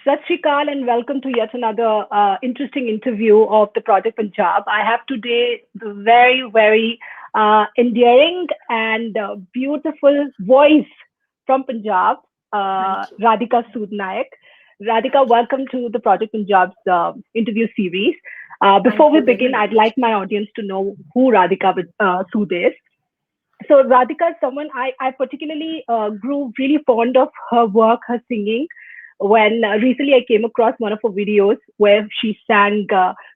Sat Shri Akal and welcome to yet another interesting interview of the Project Punjab. I have today the very endearing and beautiful voice from Punjab, Thank you. Radhika Sood Naik. Radhika, welcome to the Project Punjab's interview series. Before Thank we you very begin, I'd much. like my audience to know who Radhika Sood is. So Radhika is someone I particularly grew really fond of her work, her singing. When recently I came across one of her videos where she sang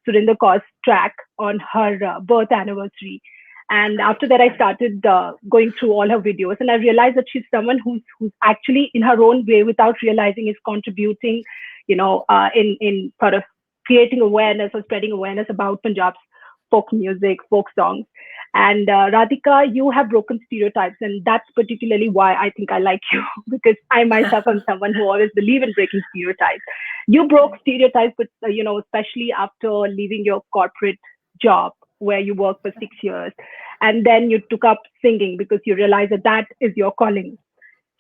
Surinder Kaur's track on her birth anniversary. And after Right. that, I started going through all her videos, and I realized that she's someone who's actually, in her own way, without realizing, is contributing, in sort of creating awareness or spreading awareness about Punjab's folk music, folk songs. And Radhika, you have broken stereotypes, and that's particularly why I think I like you because I myself am someone who always believe in breaking stereotypes. You broke Right. stereotypes, but especially after leaving your corporate job where you worked for 6 years, and then you took up singing because you realized that that is your calling.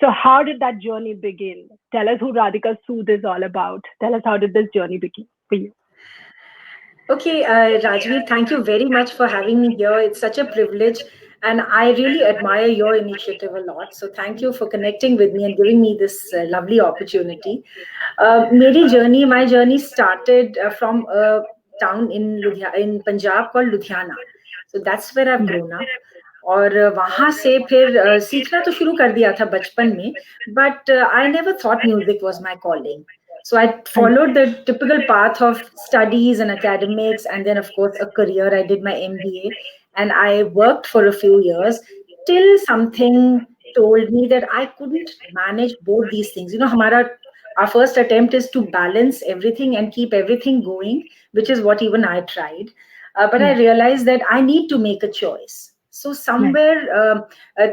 So, how did that journey begin? Tell us who Radhika Sood is all about. Tell us how did this journey begin for you? Okay, Rajveer, thank you very much for having me here. It's such a privilege, and I really admire your initiative a lot. So, thank you for connecting with me and giving me this lovely opportunity. My journey started from a town in in Punjab called Ludhiana. So that's where I've grown up. और वहाँ से फिर सीखना तो शुरू कर दिया था बचपन में, but I never thought music was my calling. So I followed the typical path of studies and academics, and then of course a career. I did my MBA, and I worked for a few years till something told me that I couldn't manage both these things. Our first attempt is to balance everything and keep everything going, which is what even I tried. But I Yeah, realized that I need to make a choice. So right. somewhere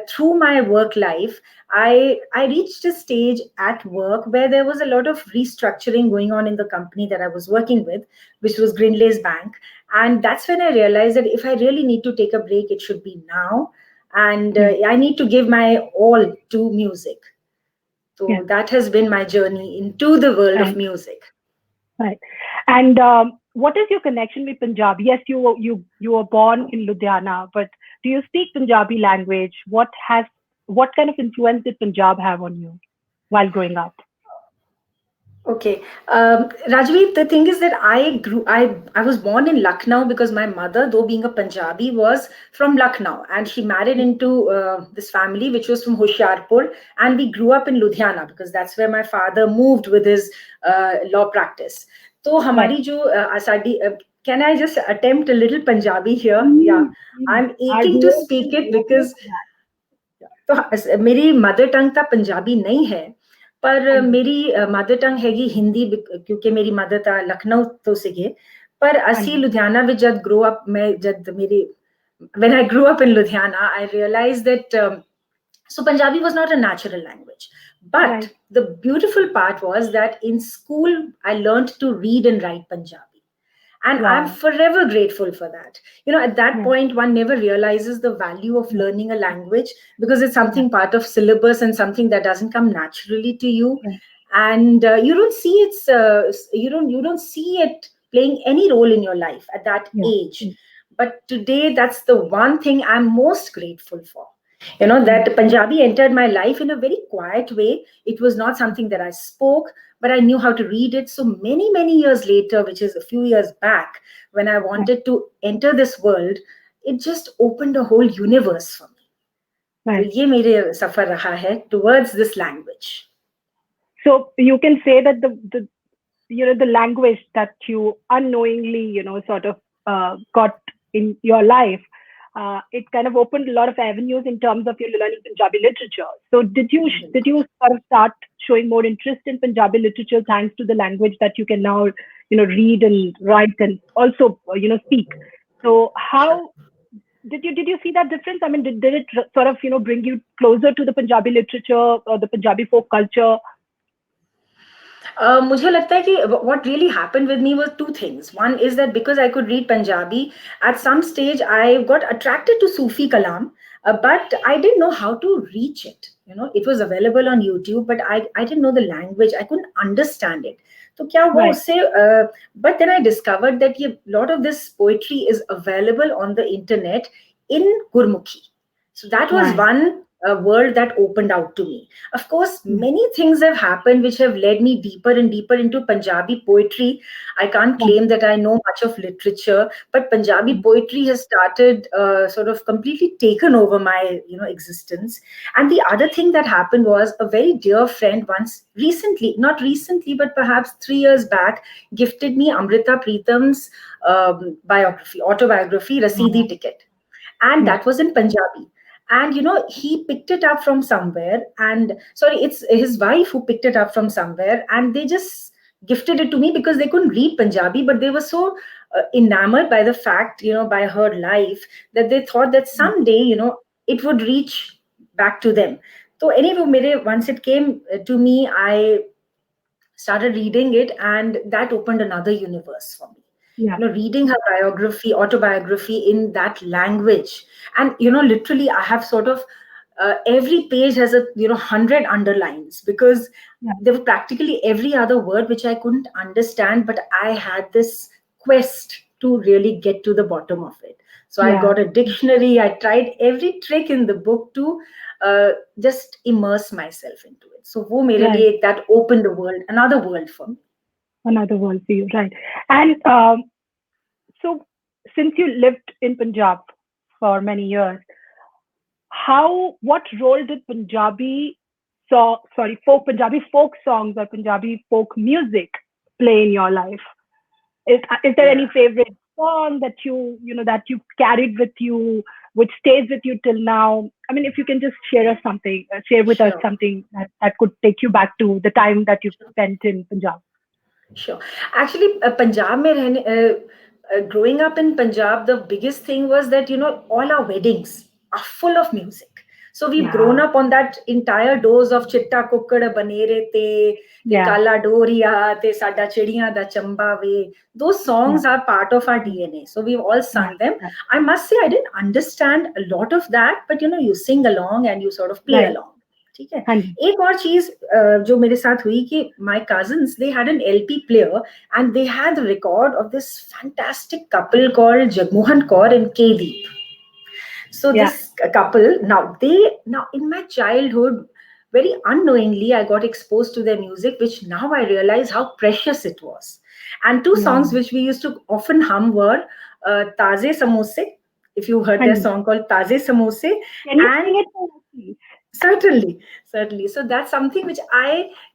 through my work life, I reached a stage at work where there was a lot of restructuring going on in the company that I was working with, which was Greenlays Bank. And that's when I realized that if I really need to take a break, it should be now. And Yeah, I need to give my all to music. yeah, So that has been my journey into the world of right. music. Right. And what is your connection with Punjab? Yes, you were born in Ludhiana, but do you speak Punjabi language? What kind of influence did Punjab have on you while growing up? Okay, Rajveer, the thing is that I was born in Lucknow because my mother, though being a Punjabi, was from Lucknow, and she married into this family which was from Hoshiarpur, and we grew up in Ludhiana because that's where my father moved with his law practice. So, Right. हमारी जो साडी can I just attempt a little Punjabi here? Yeah, Mm, mm. I'm Our aching to viewers speak will it love because that. तो मेरी mother tongue तो पंजाबी नहीं है पर हाँ जी, मेरी मदर टंग हैगी हिंदी क्योंकि मेरी मदर ता लखनऊ तो सीगे पर हाँ असी जी. लुधियाना में जब ग्रो अप मैं जब मेरी when I grew up in Ludhiana, I realized that so Punjabi was not a natural language. But Right. the beautiful part was that in school, I learned to read and write Punjabi. And I'm Wow. forever grateful for that. At that Yeah. point, one never realizes the value of Yeah. learning a language because it's Yeah. something part of syllabus and something that doesn't come naturally to you. Yeah. And you don't see you don't see it playing any role in your life at that Yeah. age. Yeah. But today, that's the one thing I'm most grateful for. Yeah. That Punjabi entered my life in a very quiet way. It was not something that I spoke, but I knew how to read it. So many, many years later, which is a few years back, when I Right. wanted to enter this world, it just opened a whole universe for me. तो Right. ये मेरे सफर रहा है towards this language. So you can say that the language that you unknowingly sort of got in your life, it kind of opened a lot of avenues in terms of your learning Punjabi literature. So did बिल्कुल. you sort of start showing more interest in Punjabi literature thanks to the language that you can now read and write and also speak? So how did you see that difference? I mean, did it sort of bring you closer to the Punjabi literature or the Punjabi folk culture? मुझे लगता है कि what really happened with me was two things. One is that because I could read Punjabi, at some stage I got attracted to Sufi kalam. But I didn't know how to reach it. It was available on YouTube, but I didn't know the language. I couldn't understand it. So क्या हुआ Right. उससे, but then I discovered that a lot of this poetry is available on the internet in Gurmukhi. So that was Right. one world that opened out to me. Of course, many things have happened which have led me deeper and deeper into Punjabi poetry. I can't claim that I know much of literature, but Punjabi poetry has started sort of completely taken over my existence. And the other thing that happened was a very dear friend once recently, not recently, but perhaps 3 years back, gifted me Amrita Pritam's autobiography, Rasidi Ticket. And that was in Punjabi. And he picked it up from somewhere, and sorry, it's his wife who picked it up from somewhere, and they just gifted it to me because they couldn't read Punjabi, but they were so enamored by the fact, by her life, that they thought that someday, it would reach back to them. So anyway, once it came to me, I started reading it, and that opened another universe for me. Yeah. Reading her autobiography in that language, and literally I have sort of every page has a 100 underlines, because there were practically every other word which I couldn't understand, but I had this quest to really get to the bottom of it. So I got a dictionary. I tried every trick in the book to just immerse myself into it. So wo mere liye, that opened a world, another world for me. Another world for you, right? And so, since you lived in Punjab for many years, what role did Punjabi folk songs or Punjabi folk music play in your life? Is there any favorite song that that you carried with you, which stays with you till now? I mean, if you can just share with us something that could take you back to the time that you spent in Punjab. Sure. Actually, Punjab mein growing up in Punjab, the biggest thing was that, all our weddings are full of music. So we've grown up on that entire dose of Chitta Kukkad Banere Te Kala Doriya Te Sada Chidiyan Da Chamba Ve. Those songs are part of our DNA. So we've all sung them. I must say, I didn't understand a lot of that, but you sing along and you sort of play along. ठीक है. एक और चीज जो मेरे साथ हुई कि my cousins, they had an LP player, and they had the record of this fantastic couple called Jagmohan Kaur and K. Deep. So this couple, now in my childhood, very unknowingly, I got exposed to their music, which now I realize how precious it was. And two songs which we used to often hum were Taze Samose, if you heard their song called Taze Samose. Can you sing it for us, please? Certainly. So that's something which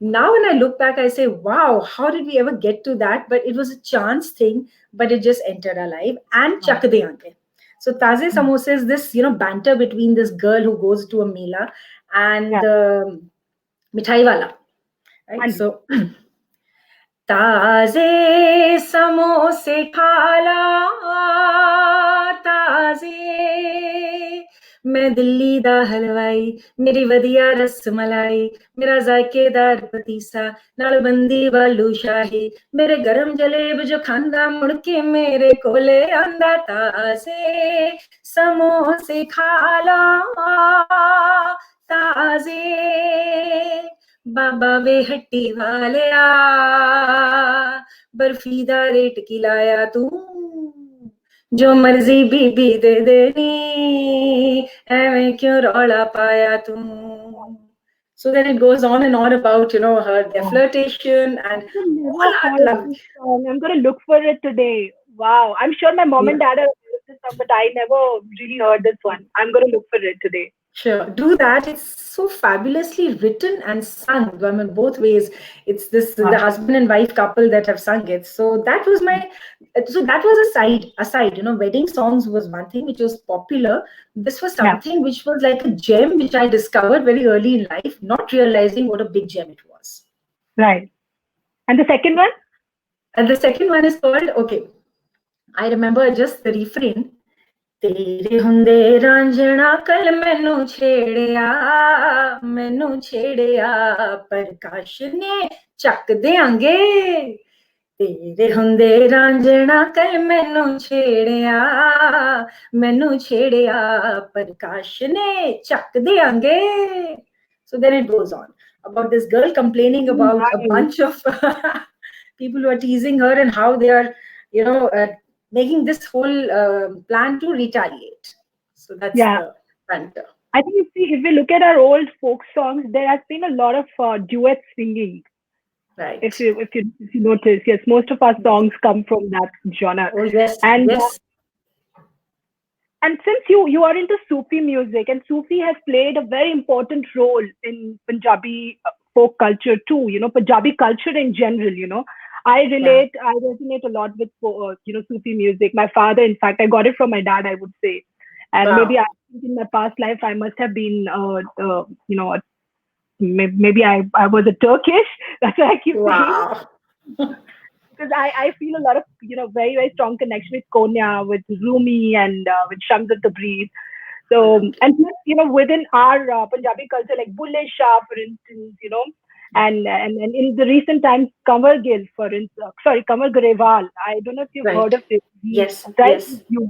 now when I look back, I say, wow, how did we ever get to that? But it was a chance thing, but it just entered our life. And Chak De Aanke. So Taze Samosa is this, banter between this girl who goes to a mela and the mithai wala. Right? So Taze Samose Khala Taze मैं दिल्ली दा हलवाई मेरी वधिया रस मलाई मेरा जायकेदार पतीसा नाल बंदी वालू शाही मेरे गरम जलेब जो खांदा मुड़ के मेरे कोले आंदा ताजे समोसे खाला ताजे बाबा वे हट्टी वालिया बर्फी दा रेट की लाया तू जो मर्जी बीबी दे देनी एवें क्यों रौला पाया तू. So then it goes on and on about their flirtation and all that love. I'm going to look for it today. Wow, I'm sure my mom and dad have heard this song, but I never really heard this one. I'm going to look for it today. Sure, do that. It's so fabulously written and sung. I mean, both ways. It's the husband and wife couple that have sung it. So that was a side. Wedding songs was one thing which was popular. This was something which was like a gem which I discovered very early in life, not realizing what a big gem it was. Right. And the second one? And the second one is called, I remember just the refrain. तेरे हुंदे रांझना कल मैनू छेड़िया प्रकाश ने चक देंगे तेरे हुंदे रांझणा कल मैनू छेड़िया प्रकाश ने चक देंगे. So then it goes on about this girl complaining about a Nice. bunch of people who are teasing her and how they are, making this whole plan to retaliate. So that's Yeah. the banter. I think if we look at our old folk songs, there has been a lot of duet singing. Right. If you notice, yes, most of our songs come from that genre. Oh, yes, And yes. and since you are into Sufi music, and Sufi has played a very important role in Punjabi folk culture too. Punjabi culture in general. I resonate a lot with Sufi music. My father, in fact, I got it from my dad, I would say, and maybe Wow. I think in my past life I must have been, maybe I was a Turkish. That's what I keep saying, Wow. because I feel a lot of very very strong connection with Konya, with Rumi, and with Shamsat Tabriz. Oh, So, lovely. and plus, within our Punjabi culture, like Bulle Shah, for instance, and in the recent times, Kanwar Gill, for instance, sorry, Kanwar Garewal. I don't know if you've heard Right. of it. Yes, Right? yes. You.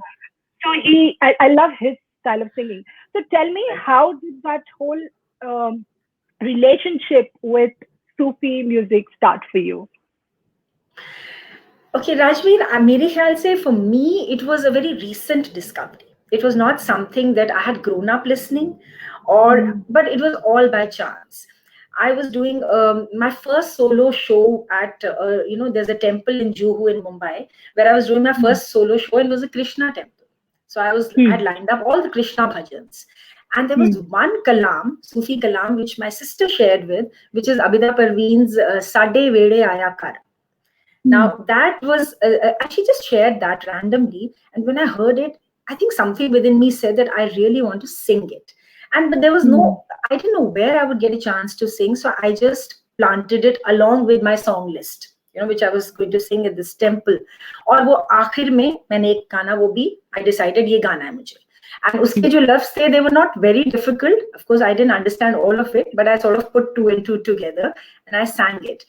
So I love his style of singing. So tell me, Right. how did that whole um, relationship with Sufi music start for you? Okay, Rajveer, मेरे ख्याल से for me it was a very recent discovery. It was not something that I had grown up listening, Mm. but it was all by chance. I was doing my first solo show at there's a temple in Juhu in Mumbai where I was doing my Mm. first solo show, and it was a Krishna temple. So I Mm. had lined up all the Krishna bhajans, and there was Mm. one kalam, Sufi kalam, which my sister shared which is Abida Parveen's Sade Vede Aya Kar. Mm. Now, that was, and she just shared that randomly. And when I heard it, I think something within me said that I really want to sing it. But there was Mm. I didn't know where I would get a chance to sing. So I just planted it along with my song list, which I was going to sing at this temple. और वो आखिर में मैंने एक गाना वो भी I decided ये गाना है मुझे. And उसके जो loves थे, they were not very difficult. Of course, I didn't understand all of it, but I sort of put two and two together and I sang it.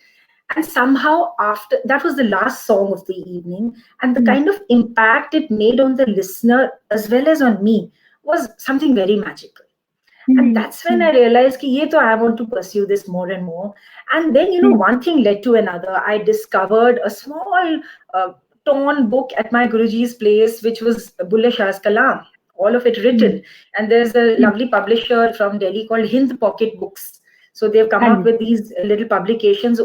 And somehow, after that was the last song of the evening, and the Mm. kind of impact it made on the listener as well as on me was something very magical. And Mm. that's when I realized ki ye to I want to pursue this more and more. And then, Mm. one thing led to another. I discovered a small torn book at my Guruji's place, which was Bulle Shah's Kalam, all of it written. Mm. And there's a Mm. lovely publisher from Delhi called Hind Pocket Books. So they've come up And with these little publications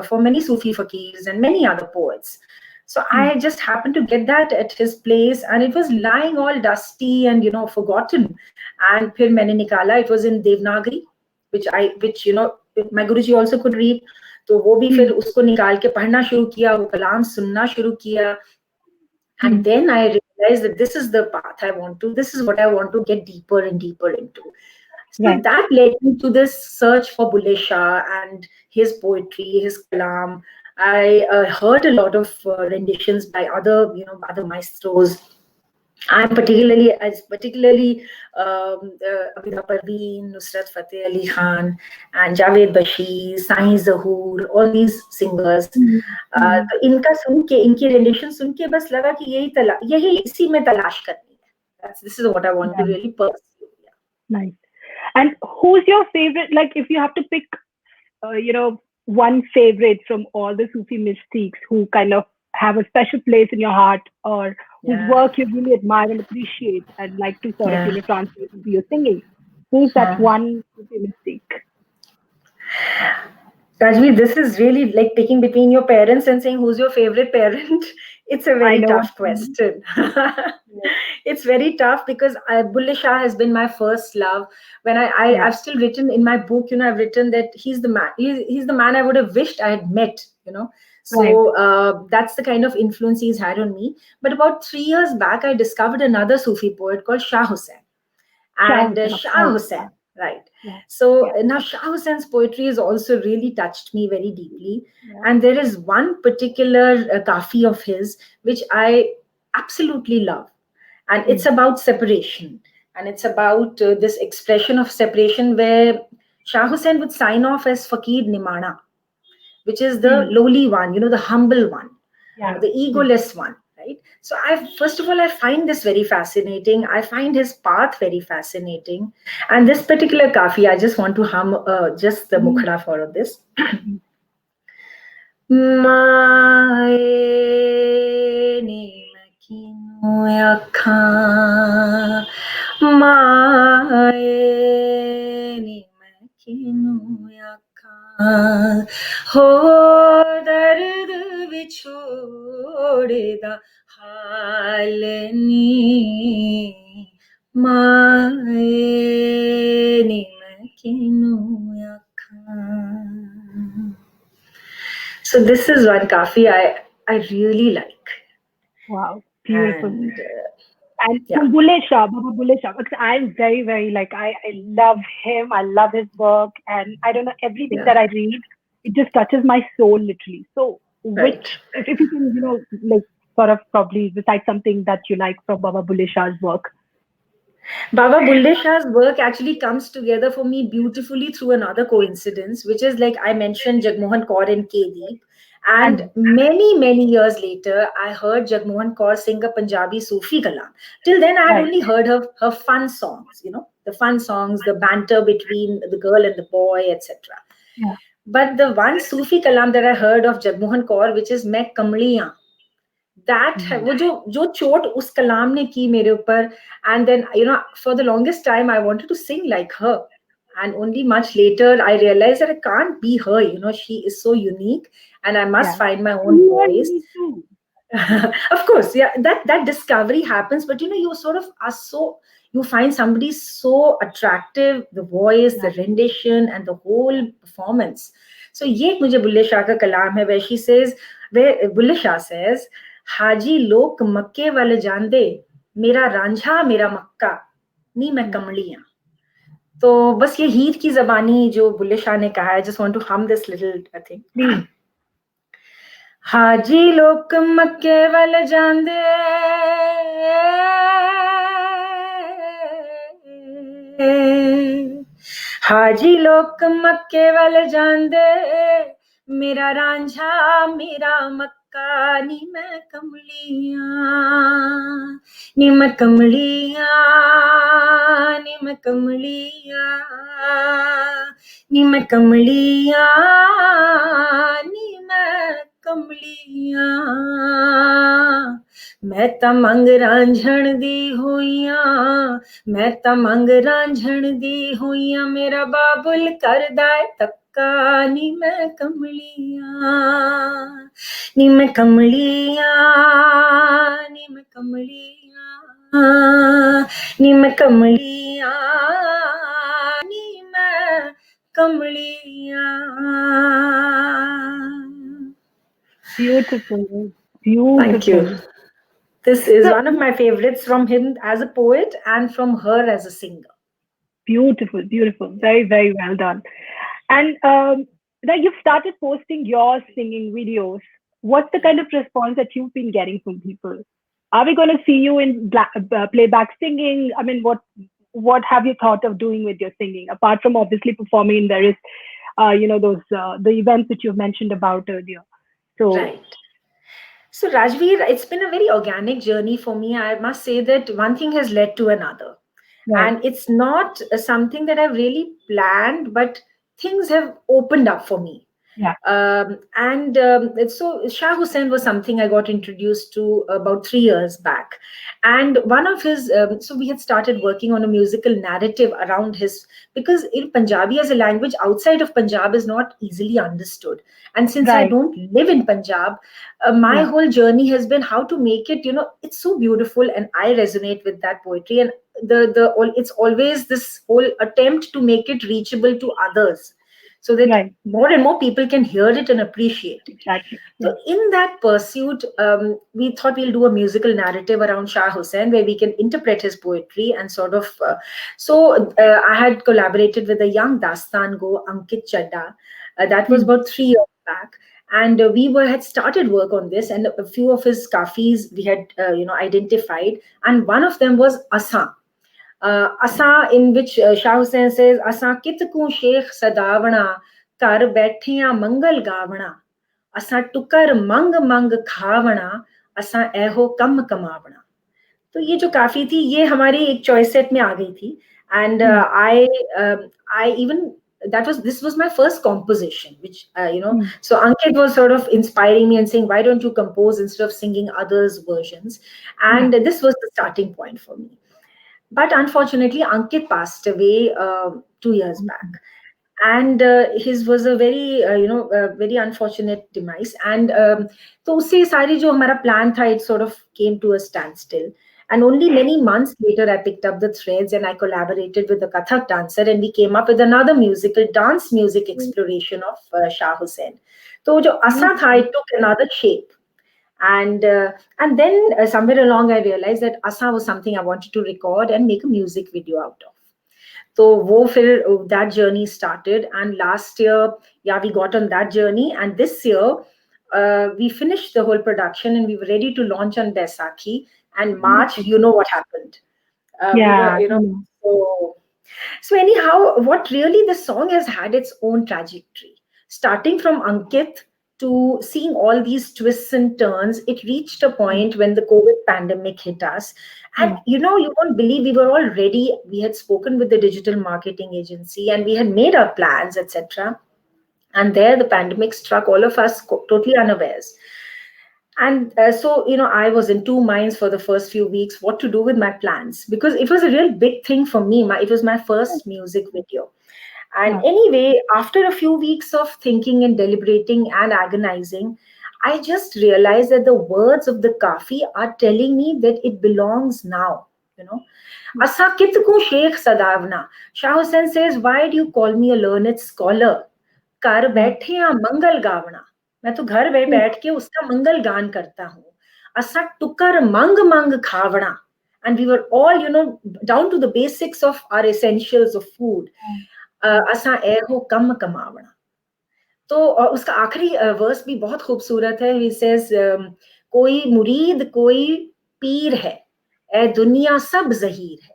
for many Sufi fakirs and many other poets. So I just happened to get that at his place, and it was lying all dusty and forgotten. And फिर मैंने निकाला, it was in Devanagari, which my Guruji also could read. तो वो भी फिर Mm. उसको निकाल के पढ़ना शुरू किया, वो कलाम सुनना शुरू किया. And Mm. then I realized that this is the path this is what I want to get deeper and deeper into. So Right. that led me to this search for Bulle Shah and his poetry, his kalam. I heard a lot of renditions by other maestros. I'm particularly Abida Parveen, Nusrat Fateh Ali Khan, and Javed Bashir, Sahi Zahoor, all these singers. Mm. Mm. तो इनका सुन के, इनकी rendition सुन के बस लगा कि यही इसी में तलाश करनी है. This is what I want to Yeah. really pursue. Nice. And who's your favorite? Like, if you have to pick, one favorite from all the Sufi mystics who kind of have a special place in your heart, or whose Yeah, work you really admire and appreciate and like to sort of, yeah. translate into your singing, who's that one Sufi mystic? Rajvi, this is really like picking between your parents and saying who's your favorite parent. It's a I very know. tough question. It's very tough because Bulle Shah has been my first love. When Yeah. I've still written in my book, I've written that he's the man. He's the man I would have wished I had met. Right. So that's the kind of influence he's had on me. But about 3 years back, I discovered another Sufi poet called Shah Hussain. Shah And Hussain, of Shah course. Hussain, right. Yeah. So Yeah. now Shah Hussein's poetry has also really touched me very deeply. Yeah. And there is one particular kafi of his which I absolutely love. And it's about separation. And it's about this expression of separation where Shah Hussain would sign off as Fakir Nimana, which is the lowly one, the humble one. Yeah. the egoless one, right? So first of all, I find this very fascinating. I find his path very fascinating. And this particular kafi, I just want to hum just the Mm. mukhra for this. Mm. माए नी मैं किनू आखां माए नी मैं किनू आखां हो दर्द विछोड़े दा हाल नी माए नी मैं किनू आखां. So this is one kafi I really like. Wow, beautiful. And And yeah, Bulle Shah, Baba Bulle Shah, because I'm very, very like I love him. I love his work, and I don't know everything yeah, that I read. It just touches my soul literally. So, right. if you can, like sort of probably recite something that you like from Baba Bulle Shah's work. Baba Bulle Shah's work actually comes together for me beautifully through another coincidence, which is like I mentioned Jagmohan Kaur and K-Deep. And Mm. many, many years later, I heard Jagmohan Kaur sing a Punjabi Sufi kalam. Till then, I had Right. only heard her fun songs, the fun songs, the banter between the girl and the boy, etc. Yeah. But the one Sufi kalam that I heard of Jagmohan Kaur, which is Main Kamliyan, that Mm. वो जो चोट उस कलाम ने की मेरे ऊपर, and then for the longest time I wanted to sing like her, and only much later I realized that I can't be her. She is so unique, and I must Yeah. find my own You are voice. me too. Of course, yeah, that discovery happens, but you sort of are so, you find somebody so attractive, the voice, the Yeah. rendition, and the whole performance. So ye mujhe Bulle Shah ka kalam hai, where Bulle Shah says, हाजी लोक मक्के वाले जान दे, मेरा रांझा मेरा मक्का नी मैं कमलियां. तो बस ये हीर की जबानी जो बुल्ले शाह ने कहा है. जस्ट वांट टू हम दिस लिटिल थिंग. Please. हाजी लोक मक्के वाले जान दे, हाजी लोक मक्के वाले जान दे, मेरा रांझा मेरा मक्का नी मैं कमलियां, नी मैं कमलियां, नी मैं कमलियां, नी मैं कमलियां, नी मैं कमलियां. मैं तां मंग रांझण दी होइयां, मैं तां मंग रांझण दी होइयां, मेरा बाबुल करदा ऐ तक्का नी मैं कमलियां, नी मैं कमलियां, नी मैं कमलियां, नी मैं कमलियां, नी मैं कमलियां. Beautiful. Thank you. Beautiful. This is So one of my favorites from him as a poet and from her as a singer. beautiful, beautiful. Very, very well done. And now you've started posting your singing videos. What's the kind of response that you've been getting from people? Are we going to see you in playback singing? I mean, what have you thought of doing with your singing apart from obviously performing in various, those the events that you've mentioned about earlier? So Right. So Rajveer, it's been a very organic journey for me. I must say that one thing has led to another. right, And it's not something that I've really planned, but things have opened up for me. yeah, And so Shah Hussain was something I got introduced to about 3 years back. And one of his, so we had started working on a musical narrative around his, because in Punjabi as a language outside of Punjab is not easily understood. And since I right, don't live in Punjab, my yeah, whole journey has been how to make it, it's so beautiful, and I resonate with that poetry. And it's always this whole attempt to make it reachable to others, so that right, more and more people can hear it and appreciate it. exactly, yeah, So in that pursuit, we thought we'll do a musical narrative around Shah Hussain where we can interpret his poetry and sort of. I had collaborated with a young Dastan Go, Ankit Chadda. That was Hmm. about 3 years back. And had started work on this, and a few of his kafis we had identified, and one of them was Asa. Asa, in which Shah Hussain says, Asa kitku Sheikh Sadavana, kar baithiyan mangal gavana, असा टुकर मंग मंग खावना, असा एहो कम कमावना। तो ये जो काफी थी, ये हमारी एक चॉइस सेट में आ गई थी. And I even, this was my first composition, which so Ankit was sort of inspiring me and saying, why don't you compose instead of singing others' versions? And this was the starting point for me. But unfortunately, Ankit passed away 2 years back, and his was a very very unfortunate demise. And तो उससे सारी जो हमारा plan था, it sort of came to a standstill. And only many months later, I picked up the threads and I collaborated with a Kathak dancer, and we came up with another musical dance music exploration of Shah Hussain. So जो असा था, it took another shape. And then somewhere along, I realized that Asa was something I wanted to record and make a music video out of. So that journey started, and last year, yeah, we got on that journey, and this year we finished the whole production and we were ready to launch on Baisakhi. And March, you know what happened. Yeah. So anyhow, what really, the song has had its own trajectory. Starting from Ankit to seeing all these twists and turns, it reached a point when the COVID pandemic hit us. And you won't believe, we were all ready. We had spoken with the digital marketing agency and we had made our plans, etc. And there the pandemic struck all of us totally unawares. And so, I was in two minds for the first few weeks what to do with my plans, because it was a real big thing for me. It was my first music video. And anyway, after a few weeks of thinking and deliberating and agonizing, I just realized that the words of the Kafi are telling me that it belongs now. Asa kitku Sheikh Sadavna. Shah Hussain says, why do you call me a learned scholar? Kar baithe ya mangal gavna. मैं तो घर में बैठ के उसका मंगल गान करता हूँ. असा टुकर मंग मंग खावना. And we were all, down to the basics of our essentials of food. असा एहो कम कमावना. तो उसका आखिरी वर्स भी बहुत खूबसूरत है. He says, कोई मुरीद कोई पीर है, ए दुनिया सब ज़हीर है.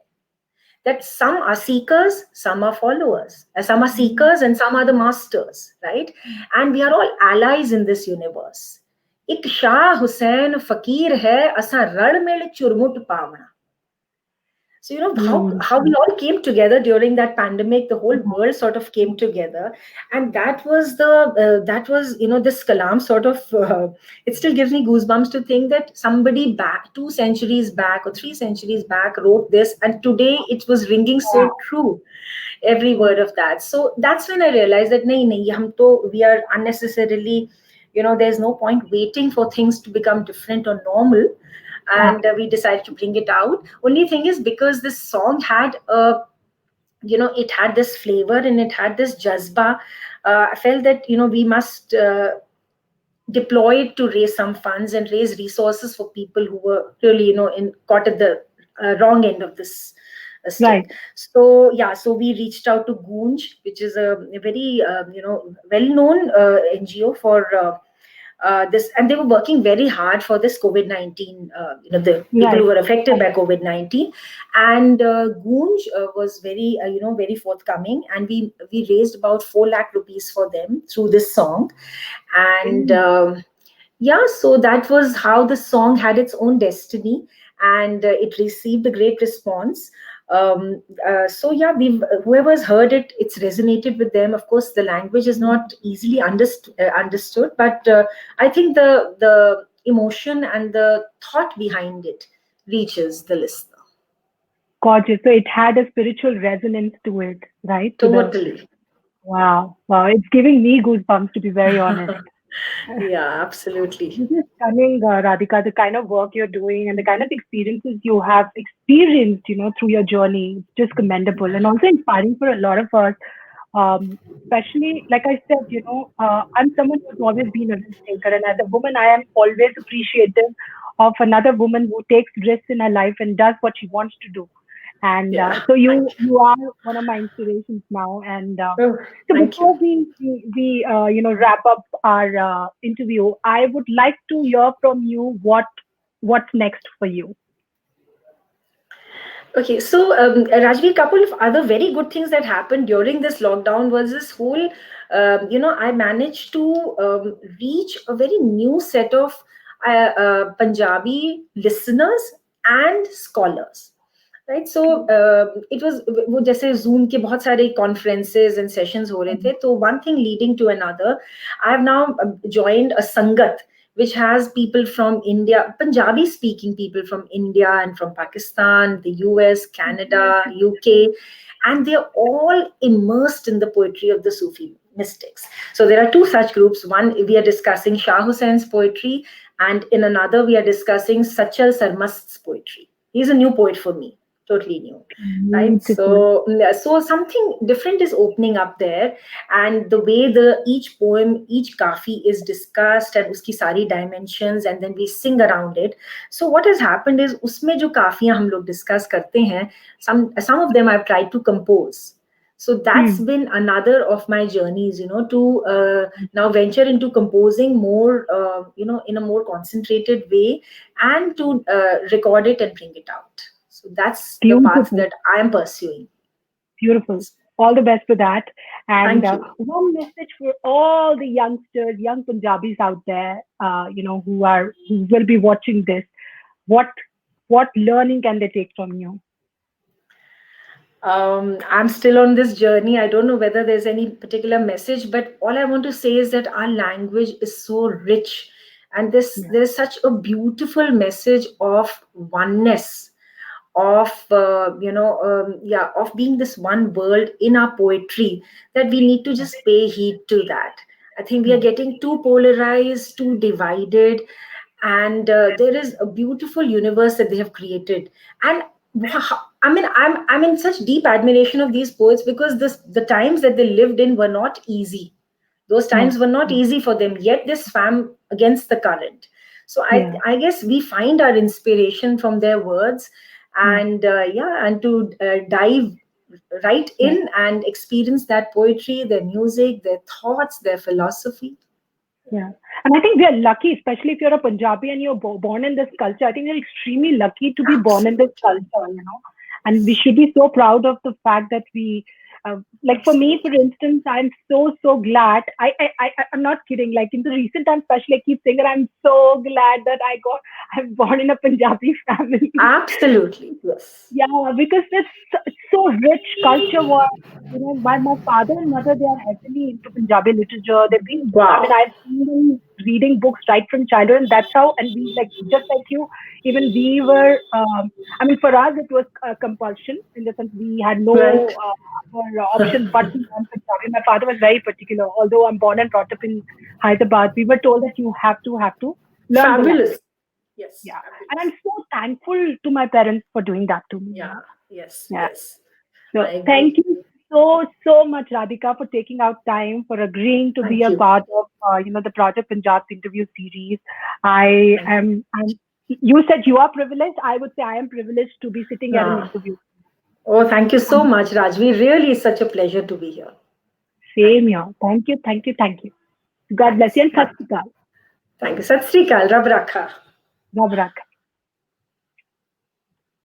That some are seekers, some are followers, some are seekers and some are the masters, right? And we are all allies in this universe. Ik Shah Hussain fakir hai, asa rad mil churmut pavna. So, how we all came together during that pandemic, the whole world sort of came together. And that was this kalam sort of, it still gives me goosebumps to think that somebody back 2 centuries back or 3 centuries back wrote this. And today it was ringing so true, every word of that. So that's when I realized that we are unnecessarily, there's no point waiting for things to become different or normal. And we decided to bring it out. Only thing is, because this song had it had this flavor and it had this jazba, I felt that we must deploy it to raise some funds and raise resources for people who were really caught at the wrong end of this stick. Right. So we reached out to Goonj, which is a very well-known NGO for this, and they were working very hard for this COVID-19, the people who were affected by COVID-19. And Goonj was very, very forthcoming, and we raised about 4 lakh rupees for them through this song. And so that was how the song had its own destiny, and it received a great response. Whoever's heard it, it's resonated with them. Of course, the language is not easily understood, but I think the emotion and the thought behind it reaches the listener. Gorgeous. So it had a spiritual resonance to it, right? Totally. Wow. It's giving me goosebumps, to be very honest. Yeah, absolutely. This is stunning, Radhika, the kind of work you're doing and the kind of experiences you have experienced, through your journey. It's just commendable and also inspiring for a lot of us. Especially, like I said, I'm someone who's always been a risk taker, and as a woman, I am always appreciative of another woman who takes risks in her life and does what she wants to do. And so you are one of my inspirations now. And so before we wrap up our interview, I would like to hear from you what's next for you. Okay, so Rajvi, a couple of other very good things that happened during this lockdown was this whole, I managed to reach a very new set of Punjabi listeners and scholars. Right so it was वो जैसे zoom के बहुत सारे conferences and sessions हो रहे थे तो one thing leading to another I have now joined a sangat which has people from India, Punjabi speaking people from India and from Pakistan, the US, Canada, UK, and they're all immersed in the poetry of the Sufi mystics. So there are two such groups. One, we are discussing Shah Hussein's poetry, and in another, we are discussing Sachal Sarmast's poetry. He's a new poet for me, totally new, right? So something different is opening up there, and the way the each poem, each kafi is discussed and uski sari dimensions, and then we sing around it. So what has happened is usme jo kafiyan hum log discuss karte hain, some of them I've tried to compose. So that's been another of my journeys, to now venture into composing more, in a more concentrated way, and to record it and bring it out. So that's the path that I am pursuing. Beautiful. All the best for that. And Thank you. One message for all the youngsters, young Punjabis out there, who will be watching this. What learning can they take from you? I'm still on this journey. I don't know whether there's any particular message, but all I want to say is that our language is so rich, and there's such a beautiful message of oneness, of of being this one world in our poetry, that we need to just pay heed to that. I think we are getting too polarized, too divided, and there is a beautiful universe that they have created. And I mean, I'm in such deep admiration of these poets, because the times that they lived in were not easy. Those times were not easy for them, yet they swam against the current. So I guess we find our inspiration from their words, and and to dive right in and experience that poetry, their music, their thoughts, their philosophy. Yeah. And I think we are lucky, especially if you're a Punjabi and you're born in this culture. I think you're extremely lucky to be born in this culture, and we should be so proud of the fact that we, like for me, for instance, I'm so glad. I'm not kidding. Like in the recent times, especially, I keep saying that I'm so glad that I'm born in a Punjabi family. Absolutely, yes. Yeah, because it's so rich culture-wise. My father and mother, they are heavily into Punjabi literature. They've been, I mean, I've seen them reading books right from childhood, and that's how, and we, like, just like you, even we were, I mean, for us, it was a compulsion, in the sense we had no other option but to learn Punjabi. My father was very particular. Although I'm born and brought up in Hyderabad, we were told that you have to learn. Fabulous. Yes. Yeah. And I'm so thankful to my parents for doing that to me. Yeah. Yes. Yeah. Yes. So thank you so much, Radhika, for taking out time, for agreeing to be a part of, the Project Punjab interview series. You said you are privileged. I would say I am privileged to be sitting at an interview. Oh, thank you so much, Rajvi. Really, it's such a pleasure to be here. Same here. Thank you. God bless you, and Sat Sri Akal. Thank you. Sat Sri Akal. Rab Rakha. Rab Rakha.